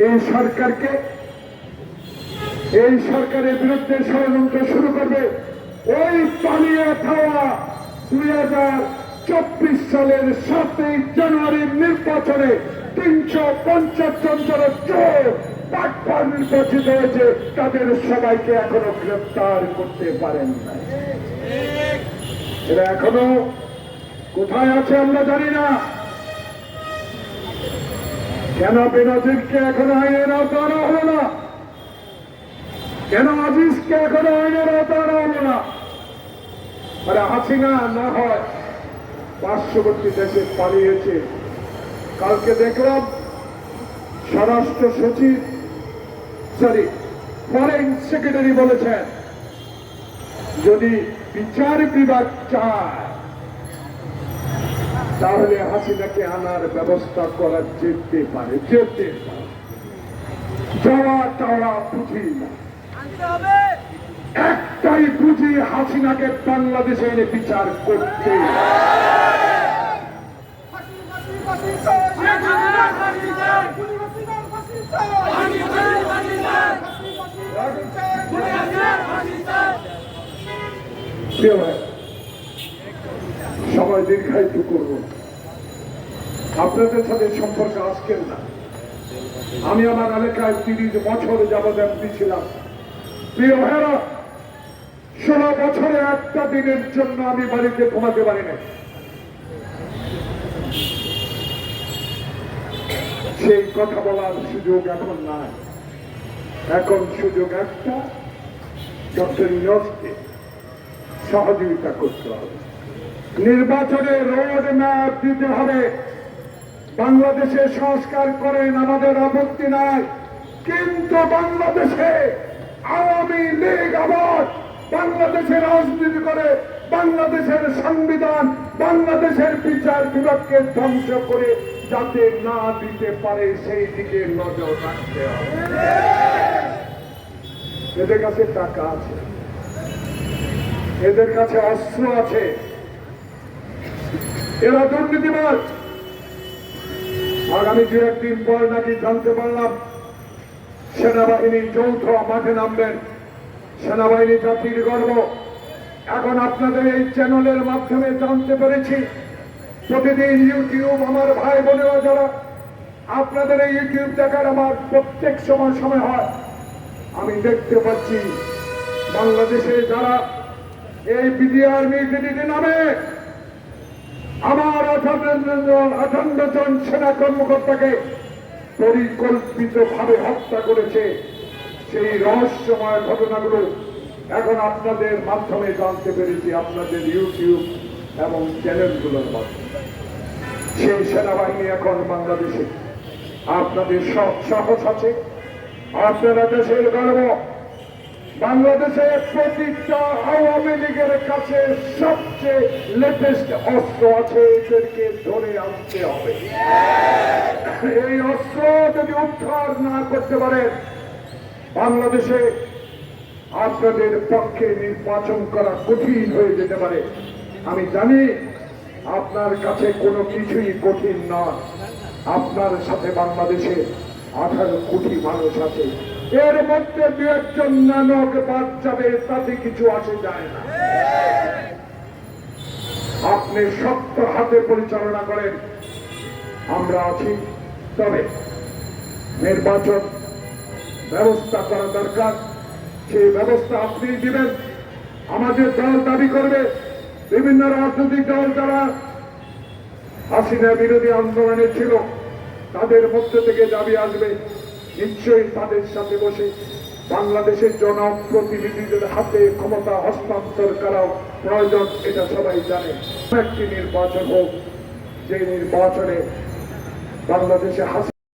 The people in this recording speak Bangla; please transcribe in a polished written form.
এই সরকারকে, এই সরকারের বিরুদ্ধে ষড়যন্ত্র শুরু করবে। ওই পালিয়ে খাওয়া 2024 সালের 7ই জানুয়ারির নির্বাচনে 350 জন যারা চোর বাটপার নির্বাচিত হয়েছে তাদের সবাইকে এখনো গ্রেফতার করতে পারেন না। এরা এখনো কোথায় আছে আমরা জানি না। কেন বেনজিরকে এখনো আইনের আওতায় আনা হলো না? কেন আজিজকে এখনো আইনের আওতায় আনা হলো না? আরে হাসিনা না হয় পার্শ্ববর্তী দেশে পালিয়েছে। কালকে দেখলাম স্বরাষ্ট্র সচিব ফরেন সেক্রেটারি বলেছেন যদি বিচার বিভাগ চায় তাহলে হাসিনাকে আনার ব্যবস্থা করা যেতে পারে। যাওয়া টাওয়া বুঝি না, একটাই বুঝি, হাসিনাকে বাংলাদেশে এনে বিচার করতে। সময় দীর্ঘায়িত করব, আপনাদের সাথে সম্পর্ক আজকের না। আমি আমার এলাকায় 30 বছর যাবৎ এমপি ছিলাম। প্রিয় ভাইরা, 16 বছরে একটা দিনের জন্য আমি বাড়িতে ঘুমাতে পারি না। সেই কথা বলার সুযোগ এখন নাই। এখন সুযোগ একটা, ডক্টর ইউনূসকে সহযোগিতা করতে হবে, নির্বাচনে রোড ম্যাপ দিতে হবে। বাংলাদেশে সংস্কার করেন, আমাদের আপত্তি নাই, কিন্তু বাংলাদেশে আওয়ামী লীগ আবার বাংলাদেশের রাজনীতি করে বাংলাদেশের সংবিধান, বাংলাদেশের বিচার বিভাগকে ধ্বংস করে যাতে না দিতে পারে সেই দিকে নজর রাখতে হবে। এদের কাছে টাকা আছে, এদের কাছে অস্ত্র আছে, এরা দুর্নীতিবাজ। আগামী 2-1 দিন পর নাকি জানতে পারলাম সেনাবাহিনী যৌথ মাঠে নামবেন। সেনাবাহিনী জাতির গর্ব। এখন আপনাদের এই চ্যানেলের মাধ্যমে জানতে পেরেছি, প্রতিদিন ইউটিউব আমার ভাই বোনেরা যারা আপনাদের এই ইউটিউব দেখার আমার প্রত্যেক সময় হয়, আমি দেখতে পাচ্ছি বাংলাদেশে যারা এই বিডিআর মিটিতে নামে আমার 58 জন সেনা কর্মকর্তাকে পরিকল্পিত ভাবে হত্যা করেছে। সেই রহস্যময় ঘটনাগুলো এখন আপনাদের মাধ্যমে জানতে পেরেছি, আপনাদের ইউটিউব এবং চ্যানেলগুলোর মাধ্যমে। সেই সেনাবাহিনী এখন বাংলাদেশে, আপনাদের সব সাহস আছে, আপনারা দেশের গর্ব। বাংলাদেশে প্রতিটা আওয়ামী লীগের কাছে সবচেয়ে লেটেস্ট অস্ত্র আছে, এদেরকে ধরে আনতে হবে। এই অস্ত্র যদি উদ্ধার না করতে পারে বাংলাদেশে আপনাদের পক্ষে নির্বাচন করা কঠিন হয়ে যেতে পারে। আমি জানি আপনার কাছে কোনো কিছুই কঠিন নয়। আপনার সাথে বাংলাদেশে 18 কোটি মানুষ আছে, এর মধ্যে 2-1 জন নানক বাদ যাবে, তাতে কিছু আসে যায় না। আপনি শক্ত হাতে পরিচালনা করেন, আমরা আছি। তবে নির্বাচন ব্যবস্থা করা দরকার, সেই ব্যবস্থা আপনি দিবেন। আমাদের দল দাবি করবে, বিভিন্ন রাজনৈতিক দল যারা হাসিনা বিরোধী আন্দোলনে ছিল তাদের মধ্য থেকে দাবি আসবে, নিশ্চয়ই তাদের সাথে বসে বাংলাদেশের জনপ্রতিনিধিদের হাতে ক্ষমতা হস্তান্তর করাও প্রয়োজন, এটা সবাই জানে। একটি নির্বাচন হোক, যে নির্বাচনে বাংলাদেশে